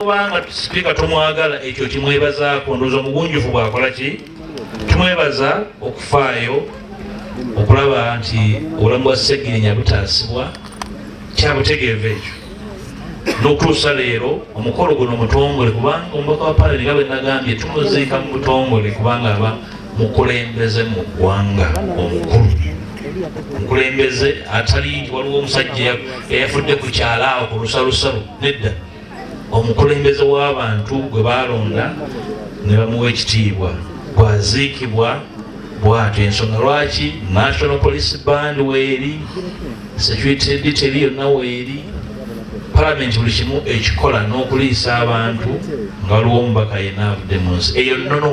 Kubanga Sipiika tumwagala ekyo kimwebazaako ndowooza omugunjufu bw'akola ki tumwebaza okufaayo okulaba nti obulamu bwa Sseggirinya butaasibwa kya butegeevu ekyo n'okutuusa leero omukolo guno mutongole kubanga omubaka wa Parliament nga bwe nagambye tumuziika mu butongole kubanga aba mukulembeze mu ggwanga omukulu mukulembeze atali nti waliwo omusajja eyafudde ku kyalaawo ku lusalusalu nedda omukulembeze w'abantu gwe balonda ne bamuwa ekitiibwa bwaziikibwa bw'atyo ensonga lwaki National Police Band weeri security detail yonna weeri Parliament buli kimu ekikola n'okuliisa abantu nga waliwo omubaka yenna avudde mu nsi eyo nnono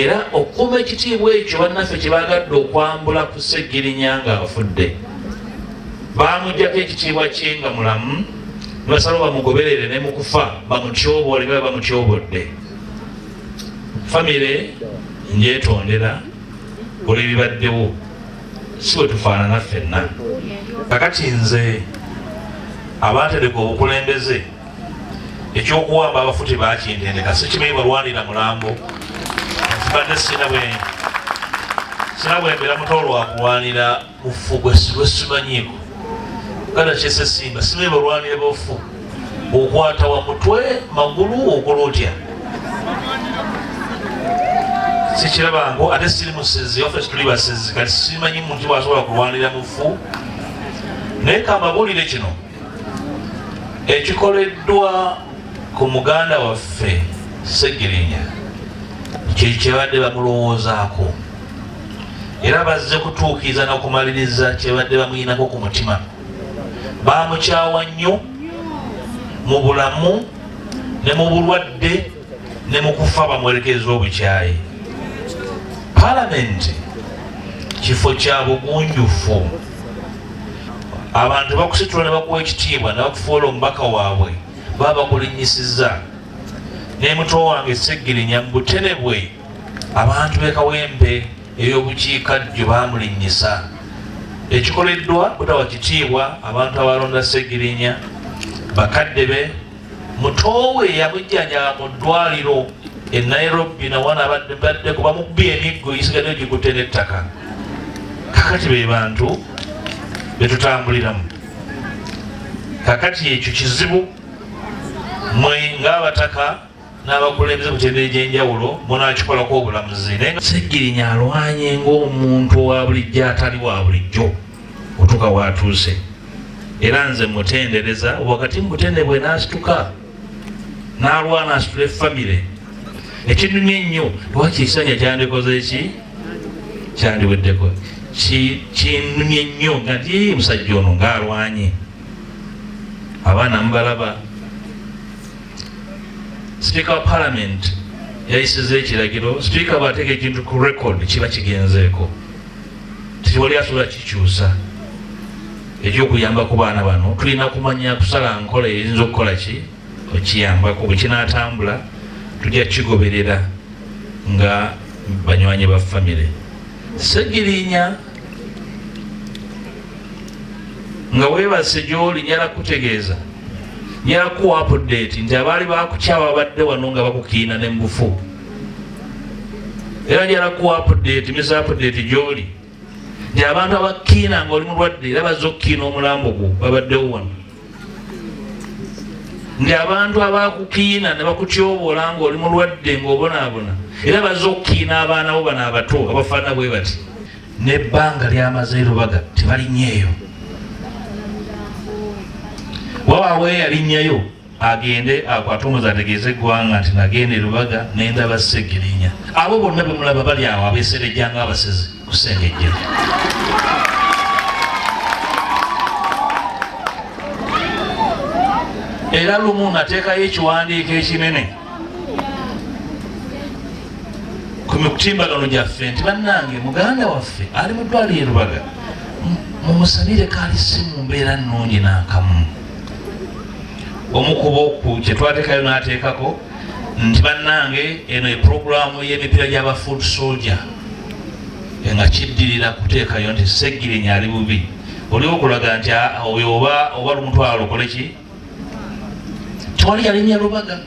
era okukuuma ekitiibwa ekyo bannaffe kye baagadde okwambula ku Sseggirinya nga afudde baamugyako ekitiibwa kye nga mulamu basala bamugoberere ne mu kufa bamutyoboole nga bamutyobodde famire njetondera olw'ebibaddewo si bwe tufaanana ffenna kakati nze abatereka obukulembeze ekyokuwamba abafu tebakintendeka sikimanyi balwanira mulambo kibadde sina bwe mbeera muto lwakulwanira mufu gwe simanyiiko kana kyese simba simanyi balwanira bafu okwata wa mutwe magulu okola otya sikirabango ate siri musezi waffe tuli basezi kati simanyi muntu bwasobola kulwanira mufu naye kambabuulire kino ekikoleddwa ku muganda waffe Sseggirinya kyebadde bamulowoozaako era bazze kutuukiriza n'okumaliriza kyebadde bamuyinako ku mutima bamukyawa nnyo mu bulamu ne mu bulwadde ne mu kufa bamuwerekeza obukyayi Parliament kifo kya bugunjufu abantu bakusitula ne bakuwa ekitiibwa ne bakufuula omubaka waabwe baba bakulinnyisizza ne muto wange Sseggirinya mu butere bwe abantu b'ekawempe ey'obukiikaddyo bamulinnyisa ekikoleddwa butawa kitiibwa abantu abalonda Sseggirinya bakadde be mutowe yamujjanjaba mu ddwaliro e Nairobi nawana badde kuba mukubye emiggo gisigadde gikutte n'ettaka kakati be bantu betutambuliramu kakati ekyo kizibu mwe ng'abataka n'abakulembeze mutendere gy'enjawulo munaakikolako obulamuzi naye Sseggirinya alwanye ng'omuntu owa bulijjo atali wa bulijjo otuuka waatuuse era nze mutendereza wakati mutendebwe n'asituka n'alwana asitula effamire ekinnumya ennyo lwaki ekisanja kyandikoze eki kyandiweddeko kinnumya ennyo nga nti musajja ono ng'alwanye abaana mubalaba Sipiika wa Parliament yayisiza ekiragiro sipiika bw'ateeka ekintu ku record kiba kigenzeeko tiwali asobola kikyusa ekyokuyamba ku baana bano tulina kumanya kusala nkola eyinza okukola ki okiyambako bwe kinaatambula tujja kigoberera nga banywanyi ba famire Sseggirinya nga weebase gy'oli nyala kutegeeza nyala kuwa update nti abaali bakukyawa badde wano nga bakukiina ne mbufu era nyala kuwa update misa update gy'oli nti abantu abakiina nga oli mulwadde era bazze okukiina omulambo gwo babaddewo wano nti abantu abakukiina ne bakutyoboola nga oli mulwadde ng'obonaabona era bazze okukiina abaana bo bano abato abafaana bwe bati n'ebbanga lyamaze Lubaga tebalinnyeeyo wabaawe yalinnyayo agende akwate omuzi ategeeze eggwanga nti nagenda Lubaga nendaba Sseggirinya abo bonna bemulaba bali awo abeeserejja ng'abasezi kusengejjera era lumu nateekayo ekiwandiiko ekinene ku mitimbagano gyaffe nti bannange muganda waffe ali mu ddwaliro Lubaga mumusabire kaali si mu mbeera nnungi n'akamu omukubo ku kyetwateekayo n'ateekako nti bannange eno epuroguramu y'emipiira gy'aba food soldier nga kiddirira kuteekayo nti Sseggirinya ali bubi oliwo okulaga nti oyo oba lumutwalo okole ki tewali yalemya Lubaga.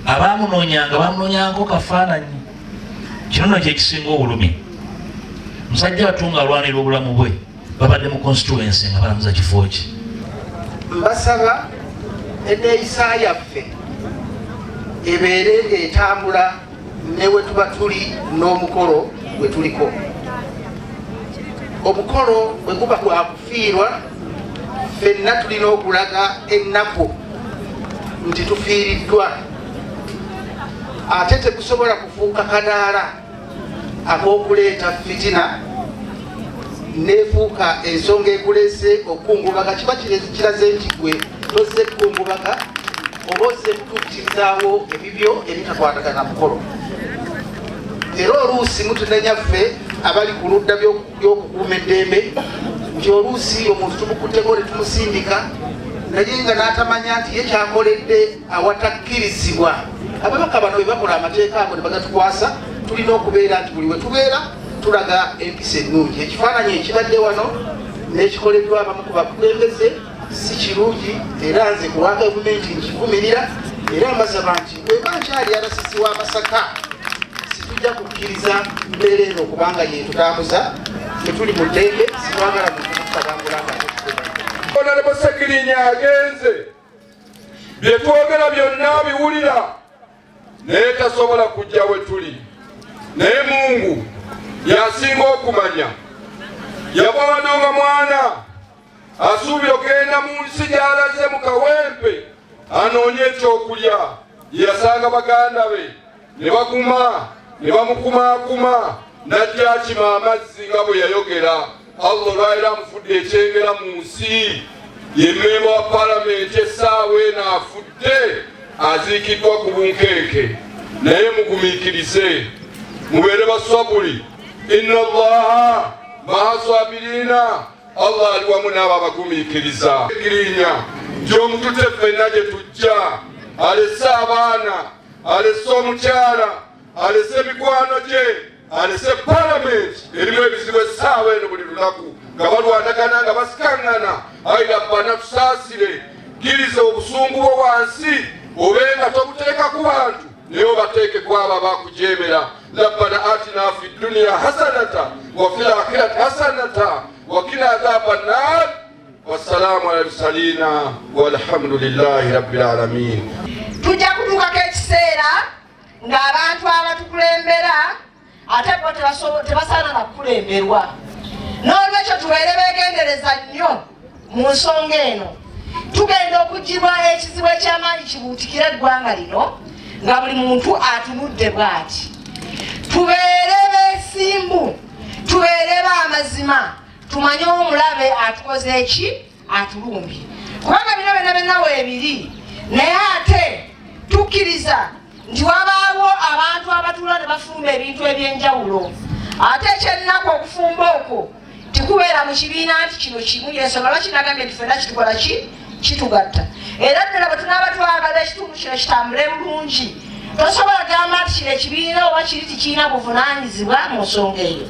Abaamunoonyanga baamunoonyangako kafaananyi. Kino nno kyekisinga obulumi. Musajja batunga alwanira obulamu bwe babadde mu constituency nga balamuza kifo ki. Mbasaba enneeyisa yaffe ebeere ng'etambula ne we tuba tuli n'omukolo gwe tuliko. Omukolo bwe guba gwa kufiirwa, ffenna tulina okulaga ennaku nti tufiiriddwa, ate tegusobola kufuuka kadaala ak'okuleeta fitina neefuuka ensonga ekuleese okukungubaga. Kiba kiraze nti gwe tozze kukungubaga oba ozze kutuukirizaawo ebibyo ebitakwatagana mukolo. Era oluusi mutunenyaffe abali ku ludda by'okukuuma eddembe nti oluusi omuntu tumukutteko ne tumusindika naye nga n'atamanya nti ye kyakoledde awatakkirizibwa. Ababaka bano bwe bakola amateeka ago ne bagatukwasa, tulina okubeera nti buli we tubeera tulaga empisa ennungi. Ekifaananyi ekibadde wano n'ekikoleddwa abamu ku bakulembeze si kirungi, era nze ku lwa gavumenti nkivumirira, era mbasaba nti bweba nkyali abasisi w'Amasaka situjja kukkiriza mbeera eno okubanga yetutambuza tetuli mu ddembe, sitwagala muntu kutabangula nga Honorable Sekirinya agenze bye twogera byonna biwulira naye tasobola kujja we tuli. Naye Mungu yasinga okumanya, yava wano nga mwana asuubira okgenda mu nsi gy'alaze mu kawempe anoonye ekyokulya. Yasanga baganda be ne baguma ne bamukumaakuma n'ajja akima amazzi nga bwe yayogera. Allah olwaliro amufudde ekyengera mu nsi, ye mmemba wa palamenti essaawa eno afudde aziikiddwa ku bunkeeke. Naye mugumiikirize, mubeere basabuli. Inna Allaha ma'a sabirina, Allah ali wamu n'abo abagumiikiriza. Sekirinya gy'omutute ffenna gye tujja, alese abaana, alese omukyala, alese mikwano gye, alese palamenti erimu ebizibu essaawa eno buli lunaku nga balwanagana nga basikaŋŋana. Ayi Rabbana tusaasire, kkiriza obusungu bwo wansi obenga tobuteeka ku bantu naye obateeke ku abo abakujeemera. Rabbana atina fi dunya hasanata wa fil akhirati hasanata wa qina adhaban nar. Wassalamu ala mursalina walhamdulillahi rabbil alamin. Tujja kutuukako ekiseera ng'abantu abatukulembera ate bo tebasaana na kukulemberwa. N'olwekyo tubeere beegendereza nnyo mu nsonga eno. Tugenda okugibwa ekizibu eky'amaanyi kibuutikira eggwanga lino nga buli muntu atunudde bw'ati. Tubeere beesimbu, tubeere b'amazima, tumanye omulabe atukoze eki, atulumbye. Kubanga bino byonna weebiri, naye ate tukkiriza nti wabaawo abantu abatuula ne bafumba ebintu eby'enjawulo. Ate ekyennaku okufumba okwo tikubeera mu kibiina nti kino kimu, y'ensonga lwaki nagambye nti ffenna kitukola ki, kitugatta. Era ddala bwe tunaaba twagala ekitundu kino kitambule bulungi, tosobola gamba nti kino ekibiina oba kiri tikirina buvunaanyizibwa mu nsonga eyo.